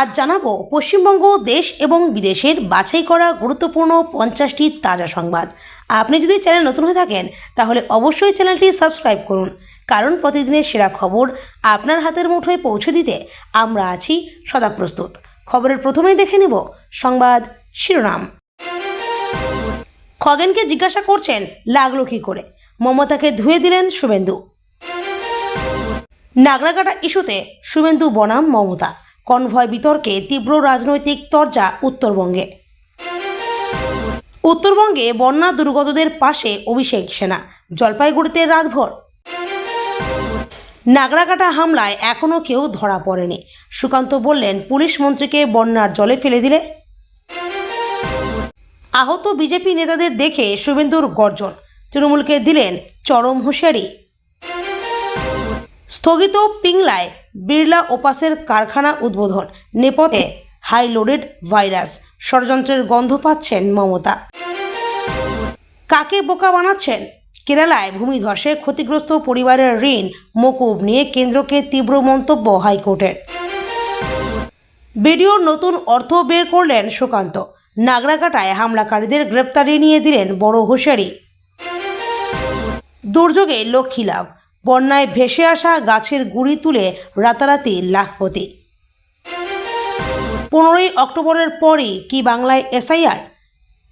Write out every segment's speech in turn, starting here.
আজ জানাবো পশ্চিমবঙ্গ দেশ এবং বিদেশের বাছাই করা গুরুত্বপূর্ণ 50টি তাজা সংবাদ। আপনি যদি চ্যানেল নতুন হয়ে থাকেন তাহলে অবশ্যই চ্যানেলটি সাবস্ক্রাইব করুন, কারণ প্রতিদিনের সেরা খবর আপনার হাতের মুঠোয় পৌঁছে দিতে আমরা আছি সদা প্রস্তুত। খবরের প্রথমেই দেখে নেব সংবাদ শিরোনাম। খগেনকে জিজ্ঞাসা করছেন লাগলো কী করে, মমতাকে ধুয়ে দিলেন শুভেন্দু। নাগরাকাটা ইস্যুতে শুভেন্দু বনাম মমতা, কনভয় বিতর্কে তীব্র রাজনৈতিক তরজা উত্তরবঙ্গে। উত্তরবঙ্গে বন্যা দুর্গতদের পাশে অভিষেক সেনা, জলপাইগুড়িতে রাতভর। নাগরাকাটা হামলায় এখনও কেউ ধরা পড়েনি, সুকান্ত বললেন পুলিশ মন্ত্রীকে বন্যার জলে ফেলে দিলে। আহত বিজেপি নেতাদের দেখে শুভেন্দুর গর্জন, তৃণমূলকে দিলেন চরম হুঁশিয়ারি। স্থগিত পিংলায় বিড়লা ওপাসের কারখানা উদ্বোধন, নেপথ্যে হাই লোডেড ভাইরাস, ষড়যন্ত্রের গন্ধ পাচ্ছেন মমতা। কাকে বোকা বানাচ্ছেন? কেরালায় ভূমিধসে ক্ষতিগ্রস্ত পরিবারের ঋণ মকুব নিয়ে কেন্দ্রকে তীব্র মন্তব্য হাইকোর্টের। বিডিওর নতুন অর্থ বের করলেন সুকান্ত, নাগরাকাটায় হামলাকারীদের গ্রেপ্তারি নিয়ে দিলেন বড় হুঁশিয়ারি। দুর্যোগে লক্ষ্মী লাভ, বন্যায় ভেসে আসা গাছের গুঁড়ি তুলে রাতারাতি লাখপতি। 15ই অক্টোবরের পরই কি বাংলায় এসআইআর?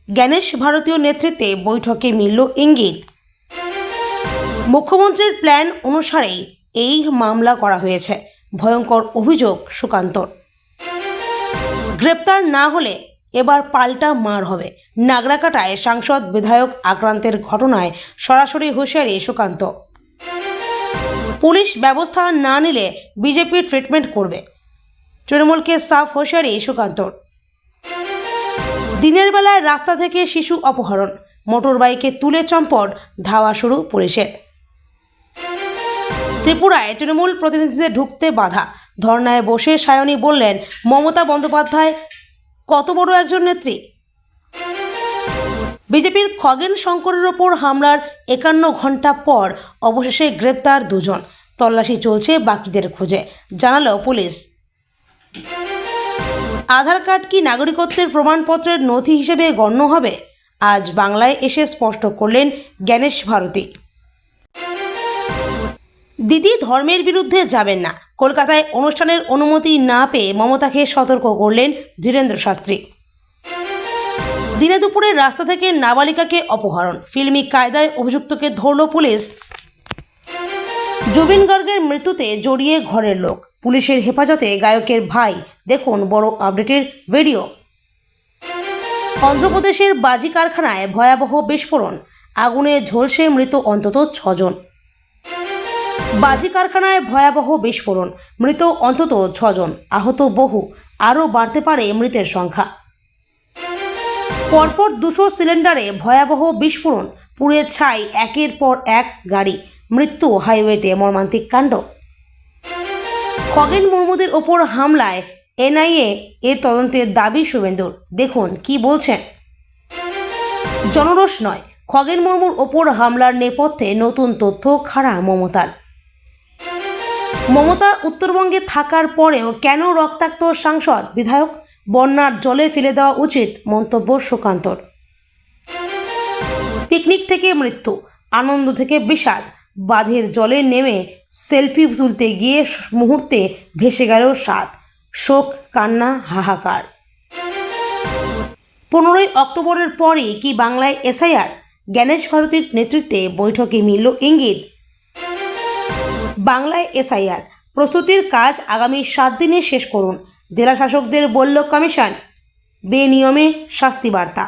জ্ঞানেশ ভারতীয় নেতৃত্বে বৈঠকে মিলল ইঙ্গিত। মুখ্যমন্ত্রীর প্ল্যান অনুসারেই এই মামলা করা হয়েছে, ভয়ঙ্কর অভিযোগ সুকান্তর। গ্রেপ্তার না হলে এবার পাল্টা মার হবে। নাগরাকাটায় সাংসদ বিধায়ক আক্রান্তের ঘটনায় সরাসরি হুঁশিয়ারি সুকান্ত। পুলিশ ব্যবস্থা না নিলে বিজেপি ট্রিটমেন্ট করবে, তৃণমূলকে সাফ হুঁশিয়ারি সুকান্তর। দিনের বেলায় রাস্তা থেকে শিশু অপহরণ, মোটর বাইকে তুলে চম্পট, ধাওয়া শুরু পুলিশের। ত্রিপুরায় তৃণমূল প্রতিনিধিদের ঢুকতে বাধা, ধর্নায় বসে সায়নী বললেন মমতা বন্দ্যোপাধ্যায় কত বড় একজন নেত্রী। বিজেপির খগেন শঙ্করের ওপর হামলার 51 ঘন্টা পর অবশেষে গ্রেপ্তার দুজন, তল্লাশি চলছে বাকিদের খুঁজে, জানালো পুলিশ। আধার কার্ড কি নাগরিকত্বের প্রমাণপত্রের নথি হিসেবে গণ্য হবে? আজ বাংলায় এসে স্পষ্ট করলেন জ্ঞানেশ ভারতী। দিদি ধর্মের বিরুদ্ধে যাবেন না, কলকাতায় অনুষ্ঠানের অনুমতি না পেয়ে মমতাকে সতর্ক করলেন ধীরেন্দ্র শাস্ত্রী। দিনে দুপুরে রাস্তা থেকে নাবালিকাকে অপহরণ, ফিল্মি কায়দায় অভিযুক্তকে ধরল পুলিশ। জুবিন গার্গের মৃত্যুতে জড়িয়ে ঘরের লোক, পুলিশের হেফাজতে গায়কের ভাই, দেখুন বড় আপডেটের ভিডিও। অন্ধ্রপ্রদেশের বাজি কারখানায় ভয়াবহ বিস্ফোরণ, আগুনে ঝলসে মৃত অন্তত 6 জন। বাজি কারখানায় ভয়াবহ বিস্ফোরণ, মৃত অন্তত 6 জন, আহত বহু, আরও বাড়তে পারে মৃতের সংখ্যা। পরপর 200 সিলিন্ডারে ভয়াবহ বিস্ফোরণ, পুড়ে ছাই একের পর এক গাড়ি, মৃত্যু হাইওয়েতে মর্মান্তিক কাণ্ড। খগেন মুর্মুদের ওপর হামলায় এনআইএ এর তদন্তের দাবি শুভেন্দুর, দেখুন কি বলছেন। জনরোষ নয়, খগেন মুর্মুর ওপর হামলার নেপথ্যে নতুন তথ্য খাড়া মমতার। মমতা উত্তরবঙ্গে থাকার পরেও কেন রক্তাক্ত সাংসদ বিধায়ক? বন্যার জলে ফেলে দেওয়া উচিত, মন্তব্য সুকান্তর। পিকনিক থেকে মৃত্যু, আনন্দ থেকে বিষাদ, বাঁধের জলে নেমে সেলফি তুলতে গিয়ে মুহূর্তে ভেসে গেল 7, শোক কান্না হাহাকার। 15ই অক্টোবরের পরই কি বাংলায় এসআইআর? জ্ঞানেশ ভারতীর নেতৃত্বে বৈঠকে মিলল ইঙ্গিত। বাংলায় এসআইআর প্রস্তুতির কাজ আগামী 7 দিনে শেষ করুন, জেলা শাসকদের বলল কমিশন, বেনিয়মে শাস্তি বার্তা।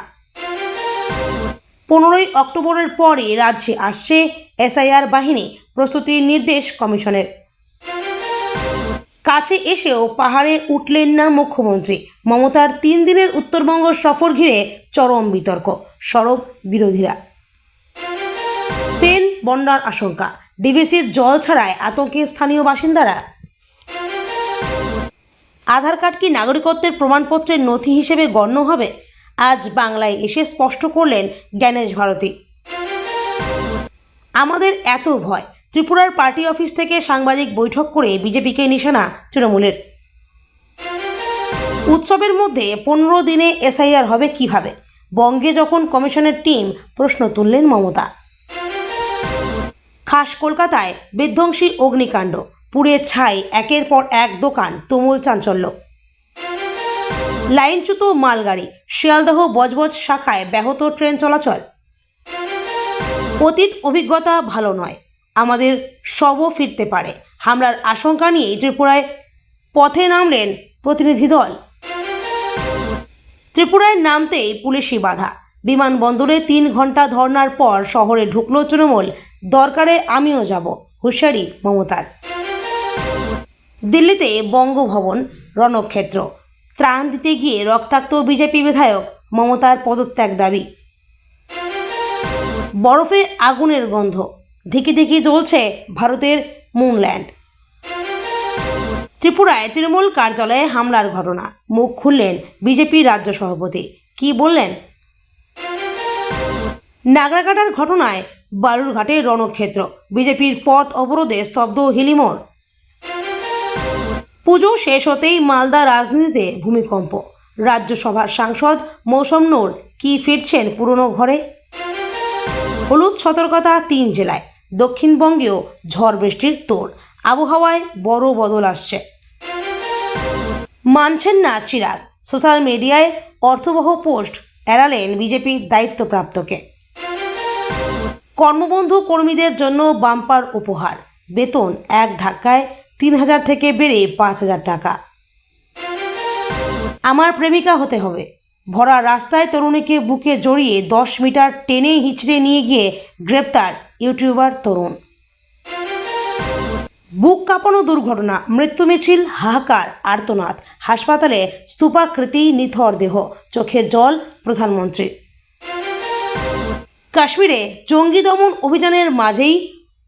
15ই অক্টোবরের পরে রাজ্যে আসছে এসআইআর বাহিনী, প্রস্তুতির নির্দেশ কমিশনের। কাছে এসেও পাহাড়ে উঠলেন না মুখ্যমন্ত্রী, মমতার 3 দিনের উত্তরবঙ্গ সফর ঘিরে চরম বিতর্ক, সরব বিরোধীরা। ফের বন্যার আশঙ্কা, ডিভিসির জল ছাড়ায় আতঙ্কে স্থানীয় বাসিন্দারা। আধার কার্ড কি নাগরিকত্বের প্রমাণপত্রের নথি হিসেবে গণ্য হবে? আজ বাংলায় এসে স্পষ্ট করলেন জ্ঞানেশ ভারতী। আমাদের এত ভয়, ত্রিপুরার পার্টি অফিস থেকে সাংবাদিক বৈঠক করে বিজেপিকে নিশানা তৃণমূলের। উৎসবের মধ্যে 15 দিনে এসআইআর হবে কিভাবে? বঙ্গে যখন কমিশনের টিম, প্রশ্ন তুললেন মমতা। খাস কলকাতায় বিধ্বংসী অগ্নিকাণ্ড, পুড়ে ছাই একের পর এক দোকান, তুমুল চাঞ্চল্য। লাইনচ্যুত মালগাড়ি, শিয়ালদহ বজবজ শাখায় ব্যাহত ট্রেন চলাচল। অতীত অভিজ্ঞতা ভালো নয়, আমাদের শবও ফিরতে পারে, হামলার আশঙ্কা নিয়ে ত্রিপুরায় পথে নামলেন প্রতিনিধি দল। ত্রিপুরায় নামতেই পুলিশি বাধা, বিমানবন্দরে 3 ঘন্টা ধর্নার পর শহরে ঢুকল তৃণমূল, দরকারে আমিও যাব, হুঁশিয়ারি মমতার। দিল্লিতে বঙ্গভবন রণক্ষেত্র, ত্রাণ দিতে গিয়ে রক্তাক্ত বিজেপি বিধায়ক, মমতার পদত্যাগ দাবি। বরফে আগুনের গন্ধ, ধিকি ধিকি জ্বলছে ভারতের মুনল্যান্ড। ত্রিপুরায় তৃণমূল কার্যালয়ে হামলার ঘটনা, মুখ খুললেন বিজেপি রাজ্য সভাপতি, কি বললেন? নাগরাকাটার ঘটনায় বালুরঘাটে রণক্ষেত্র, বিজেপির পথ অবরোধে স্তব্ধ হিলিমোড়। পুজো শেষ হতেই মালদা রাজনীতিতে ভূমিকম্প, রাজ্যসভার সাংসদ মৌসম নূর কি ফিরছেন পুরনো ঘরে? হলুদ সতর্কতা 3 জেলায়, দক্ষিণবঙ্গেও ঝড় বৃষ্টির তোড়, আবহাওয়ায় বড় বদল আসছে। মানছেন না চিরাগ, সোশ্যাল মিডিয়ায় অর্থবহ পোস্ট এড়ালেন বিজেপি দায়িত্বপ্রাপ্তকে। কর্মবন্ধু কর্মীদের জন্য বাম্পার উপহার, বেতন এক ধাক্কায় 3000 থেকে বেড়ে 5000 টাকা। আমার প্রেমিকা হতে হবে, ভরা রাস্তায় তরুণীকে বুকে জড়িয়ে 10 মিটার টেনে হিঁচড়ে নিয়ে গিয়ে গ্রেপ্তার ইউটিউবার তরুণ। বুক কাঁপানো দুর্ঘটনা, মৃত্যু মিছিল, হাহাকার, আর্তনাদ, হাসপাতালে স্তূপাকৃতি নিথর দেহ, চোখে জল প্রধানমন্ত্রী। কাশ্মীরে জঙ্গি দমন অভিযানের মাঝেই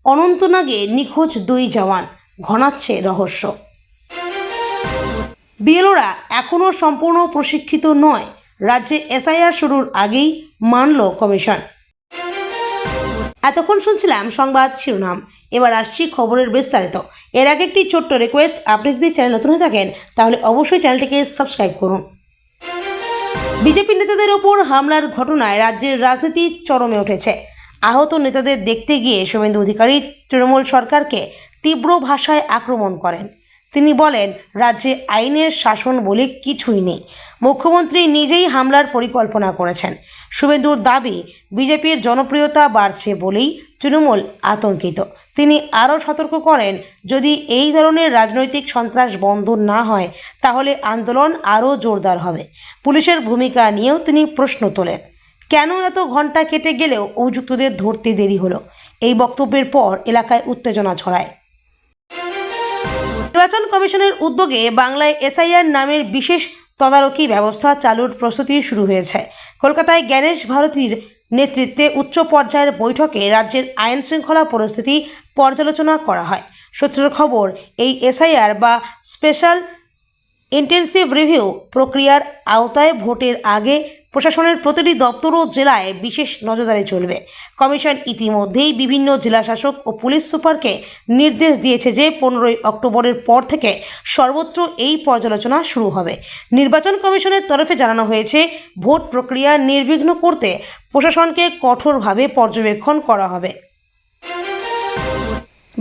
অনন্তনাগে নিখোঁজ 2 জওয়ান, ঘনাচ্ছে রহস্য। বিএলওরা এখনও সম্পূর্ণ প্রশিক্ষিত নয়, রাজ্যে এসআইআর শুরুর আগেই মানল কমিশন। এতক্ষণ শুনছিলাম সংবাদ শিরোনাম, এবার আসছি খবরের বিস্তারিত। এর আগে একটি ছোট্ট রিকোয়েস্ট, আপনি যদি চ্যানেল নতুন হয়ে থাকেন তাহলে অবশ্যই চ্যানেলটিকে সাবস্ক্রাইব করুন। বিজেপি নেতাদের ওপর হামলার ঘটনায় রাজ্যের রাজনীতি চরমে উঠেছে। আহত নেতাদের দেখতে গিয়ে শুভেন্দু অধিকারী তৃণমূল সরকারকে তীব্র ভাষায় আক্রমণ করেন। তিনি বলেন, রাজ্যে আইনের শাসন বলে কিছুই নেই, মুখ্যমন্ত্রী নিজেই হামলার পরিকল্পনা করেছেন। শুভেন্দুর দাবি, বিজেপির জনপ্রিয়তা বাড়ছে বলেই তৃণমূল আতঙ্কিত। তিনি আরও সতর্ক করেন, যদি এই ধরনের রাজনৈতিক সন্ত্রাস বন্ধ না হয় তাহলে আন্দোলন আরও জোরদার হবে। পুলিশের ভূমিকা নিয়েও তিনি প্রশ্ন তোলেন, কেন এত ঘন্টা কেটে গেলেও অভিযুক্তদের ধরতে দেরি হলো? এই বক্তব্যের পর এলাকায় উত্তেজনা ছড়ায়। নির্বাচন কমিশনের উদ্যোগে বাংলায় এসআইআর নামের বিশেষ তদারকি ব্যবস্থা চালুর প্রস্তুতি শুরু হয়েছে। কলকাতায় জ্ঞানেশ ভারতীর নেতৃত্বে উচ্চ পর্যায়ের বৈঠকে রাজ্যের আইন শৃঙ্খলা পরিস্থিতি পর্যালোচনা করা হয়। সূত্রের খবর, এই এসআইআর বা স্পেশাল ইন্টেনসিভ রিভিউ প্রক্রিয়ার আওতায় ভোটের আগে প্রশাসনের প্রতিটি দপ্তর ও জেলায় বিশেষ নজরদারি চলবে। কমিশন ইতিমধ্যেই বিভিন্ন জেলাশাসক ও পুলিশ সুপারকে নির্দেশ দিয়েছে যে 15ই অক্টোবরের পর থেকে সর্বত্র এই পর্যালোচনা শুরু হবে। নির্বাচন কমিশনের তরফে জানানো হয়েছে, ভোট প্রক্রিয়া নির্বিঘ্ন করতে প্রশাসনকে কঠোরভাবে পর্যবেক্ষণ করা হবে।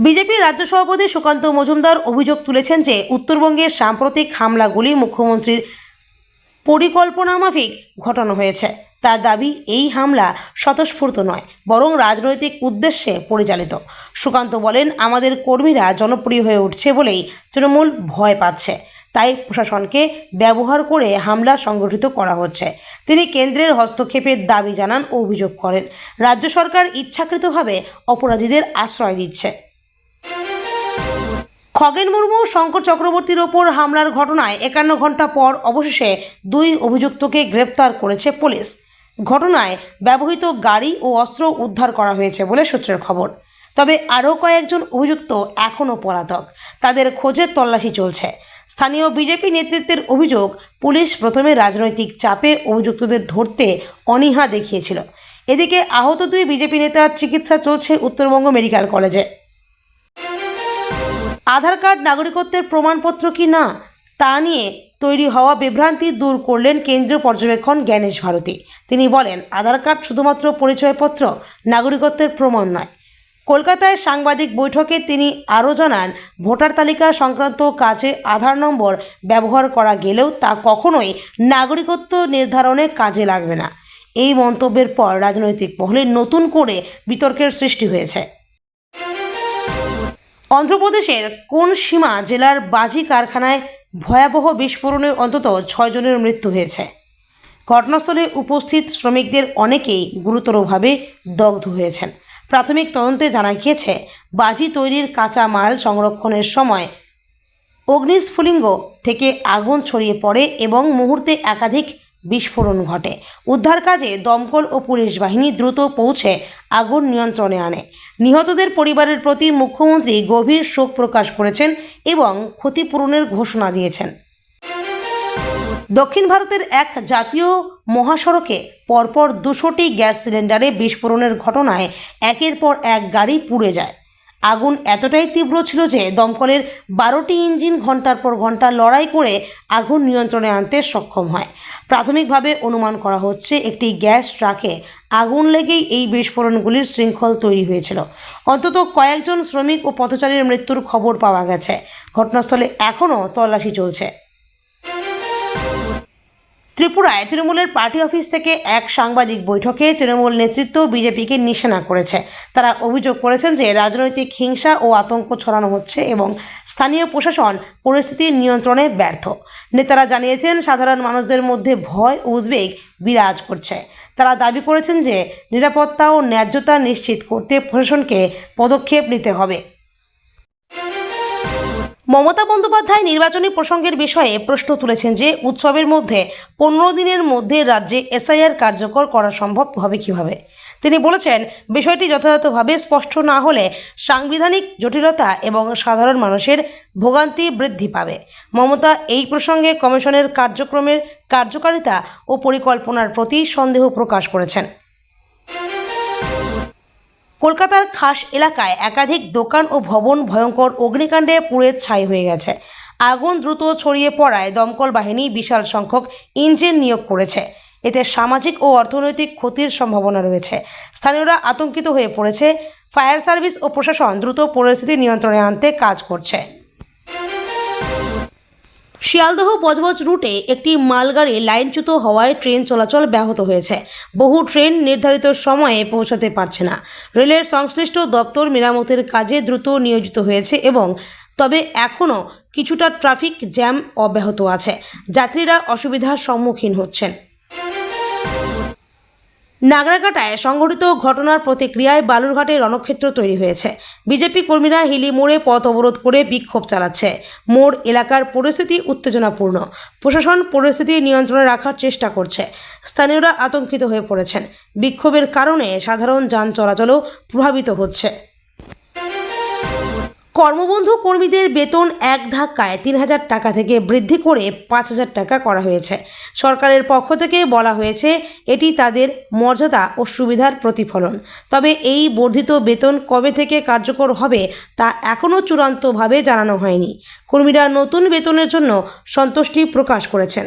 বিজেপি রাজ্য সভাপতি সুকান্ত মজুমদার অভিযোগ তুলেছেন যে উত্তরবঙ্গের সাম্প্রতিক হামলাগুলি মুখ্যমন্ত্রীর পরিকল্পনামাফিক ঘটানো হয়েছে। তার দাবি, এই হামলা স্বতঃস্ফূর্ত নয়, বরং রাজনৈতিক উদ্দেশ্যে পরিচালিত। সুকান্ত বলেন, আমাদের কর্মীরা জনপ্রিয় হয়ে উঠছে বলেই তৃণমূল ভয় পাচ্ছে, তাই প্রশাসনকে ব্যবহার করে হামলা সংগঠিত করা হচ্ছে। তিনি কেন্দ্রের হস্তক্ষেপের দাবি জানান ও অভিযোগ করেন, রাজ্য সরকার ইচ্ছাকৃতভাবে অপরাধীদের আশ্রয় দিচ্ছে। খগেন মুর্মু ও শঙ্কর চক্রবর্তীর ওপর হামলার ঘটনায় 51 ঘন্টা পর অবশেষে 2 অভিযুক্তকে গ্রেপ্তার করেছে পুলিশ। ঘটনায় ব্যবহৃত গাড়ি ও অস্ত্র উদ্ধার করা হয়েছে বলে সূত্রের খবর। তবে আরও কয়েকজন অভিযুক্ত এখনও পলাতক, তাদের খোঁজে তল্লাশি চলছে। স্থানীয় বিজেপি নেতৃত্বের অভিযোগ, পুলিশ প্রথমে রাজনৈতিক চাপে অভিযুক্তদের ধরতে অনীহা দেখিয়েছিল। এদিকে আহত 2 বিজেপি নেতার চিকিৎসা চলছে উত্তরবঙ্গ মেডিকেল কলেজে। আধার কার্ড নাগরিকত্বের প্রমাণপত্র কি না তা নিয়ে তৈরি হওয়া বিভ্রান্তি দূর করলেন কেন্দ্রীয় পর্যবেক্ষক জ্ঞানেশ ভারতী। তিনি বলেন, আধার কার্ড শুধুমাত্র পরিচয়পত্র, নাগরিকত্বের প্রমাণ নয়। কলকাতায় সাংবাদিক বৈঠকে তিনি আরও জানান, ভোটার তালিকা সংক্রান্ত কাজে আধার নম্বর ব্যবহার করা গেলেও তা কখনোই নাগরিকত্ব নির্ধারণে কাজে লাগবে না। এই মন্তব্যের পর রাজনৈতিক মহলে নতুন করে বিতর্কের সৃষ্টি হয়েছে। অন্ধ্রপ্রদেশের কোনসীমা জেলার বাজি কারখানায় ভয়াবহ বিস্ফোরণে অন্তত 6 জনের মৃত্যু হয়েছে। ঘটনাস্থলে উপস্থিত শ্রমিকদের অনেকেই গুরুতরভাবে দগ্ধ হয়েছেন। প্রাথমিক তদন্তে জানা গিয়েছে, বাজি তৈরির কাঁচা মাল সংরক্ষণের সময় অগ্নিস্ফুলিঙ্গ থেকে আগুন ছড়িয়ে পড়ে এবং মুহূর্তে একাধিক বিস্ফোরণ ঘটে। উদ্ধার কাজে দমকল ও পুলিশ বাহিনী দ্রুত পৌঁছে আগুন নিয়ন্ত্রণে আনে। নিহতদের পরিবারের প্রতি মুখ্যমন্ত্রী গভীর শোক প্রকাশ করেছেন এবং ক্ষতিপূরণের ঘোষণা দিয়েছেন। দক্ষিণ ভারতের এক জাতীয় মহাসড়কে পরপর 200টি গ্যাস সিলিন্ডারে বিস্ফোরণের ঘটনায় একের পর এক গাড়ি পুড়ে যায়। আগুন এতটাই তীব্র ছিল যে দমকলের 12টি ইঞ্জিন ঘন্টার পর ঘন্টা লড়াই করে আগুন নিয়ন্ত্রণে আনতে সক্ষম হয়। প্রাথমিকভাবে অনুমান করা হচ্ছে, একটি গ্যাস ট্রাকে আগুন লেগেই এই বিস্ফোরণগুলির শৃঙ্খল তৈরি হয়েছিল। অন্তত কয়েকজন শ্রমিক ও পথচারীর মৃত্যুর খবর পাওয়া গেছে। ঘটনাস্থলে এখনও তল্লাশি চলছে। ত্রিপুরায় তৃণমূলের পার্টি অফিস থেকে এক সাংবাদিক বৈঠকে তৃণমূল নেতৃত্ব বিজেপিকে নিশানা করেছে। তারা অভিযোগ করেছেন যে রাজনৈতিক হিংসা ও আতঙ্ক ছড়ানো হচ্ছে এবং স্থানীয় প্রশাসন পরিস্থিতি নিয়ন্ত্রণে ব্যর্থ। নেতারা জানিয়েছেন, সাধারণ মানুষদের মধ্যে ভয় ও উদ্বেগ বিরাজ করছে। তারা দাবি করেছেন যে নিরাপত্তা ও ন্যায্যতা নিশ্চিত করতে প্রশাসনকে পদক্ষেপ নিতে হবে। মমতা বন্দ্যোপাধ্যায় নির্বাচনী প্রসঙ্গের বিষয়ে প্রশ্ন তুলেছেন যে উৎসবের মধ্যে 15 দিনের মধ্যে রাজ্যে এসআইআর কার্যকর করা সম্ভব হবে কিভাবে। তিনি বলেছেন, বিষয়টি যথাযথভাবে স্পষ্ট না হলে সাংবিধানিক জটিলতা এবং সাধারণ মানুষের ভোগান্তি বৃদ্ধি পাবে। মমতা এই প্রসঙ্গে কমিশনের কার্যক্রমের কার্যকারিতা ও পরিকল্পনার প্রতি সন্দেহ প্রকাশ করেছেন। কলকাতার খাস এলাকায় একাধিক দোকান ও ভবন ভয়ঙ্কর অগ্নিকাণ্ডে পুড়ে ছাই হয়ে গেছে। আগুন দ্রুত ছড়িয়ে পড়ায় দমকল বাহিনী বিশাল সংখ্যক ইঞ্জিন নিয়োগ করেছে। এতে সামাজিক ও অর্থনৈতিক ক্ষতির সম্ভাবনা রয়েছে। স্থানীয়রা আতঙ্কিত হয়ে পড়েছে। ফায়ার সার্ভিস ও প্রশাসন দ্রুত পরিস্থিতি নিয়ন্ত্রণে আনতে কাজ করছে। শিয়ালদহ বজবজ রুটে একটি মালগাড়ি লাইনচ্যুত হওয়ায় ট্রেন চলাচল ব্যাহত হয়েছে। বহু ট্রেন নির্ধারিত সময়ে পৌঁছাতে পারছে না। রেলের সংশ্লিষ্ট দপ্তর মেরামতের কাজে দ্রুত নিয়োজিত হয়েছে এবং তবে এখনও কিছুটা ট্রাফিক জ্যাম অব্যাহত আছে। যাত্রীরা অসুবিধার সম্মুখীন হচ্ছেন। নাগরাকাটায় সংঘটিত ঘটনার প্রতিক্রিয়ায় বালুরঘাটে রণক্ষেত্র তৈরি হয়েছে। বিজেপি কর্মীরা হিলি মোড়ে পথ অবরোধ করে বিক্ষোভ চালাচ্ছে। মোড় এলাকার পরিস্থিতি উত্তেজনাপূর্ণ। প্রশাসন পরিস্থিতি নিয়ন্ত্রণে রাখার চেষ্টা করছে। স্থানীয়রা আতঙ্কিত হয়ে পড়েছেন। বিক্ষোভের কারণে সাধারণ যান চলাচলও প্রভাবিত হচ্ছে। কর্মবন্ধু কর্মীদের বেতন এক ধাক্কায় 3000 টাকা থেকে বৃদ্ধি করে 5000 টাকা করা হয়েছে। সরকারের পক্ষ থেকে বলা হয়েছে, এটি তাদের মর্যাদা ও সুবিধার প্রতিফলন। তবে এই বর্ধিত বেতন কবে থেকে কার্যকর হবে তা এখনও চূড়ান্তভাবে জানানো হয়নি। কর্মীরা নতুন বেতনের জন্য সন্তুষ্টি প্রকাশ করেছেন।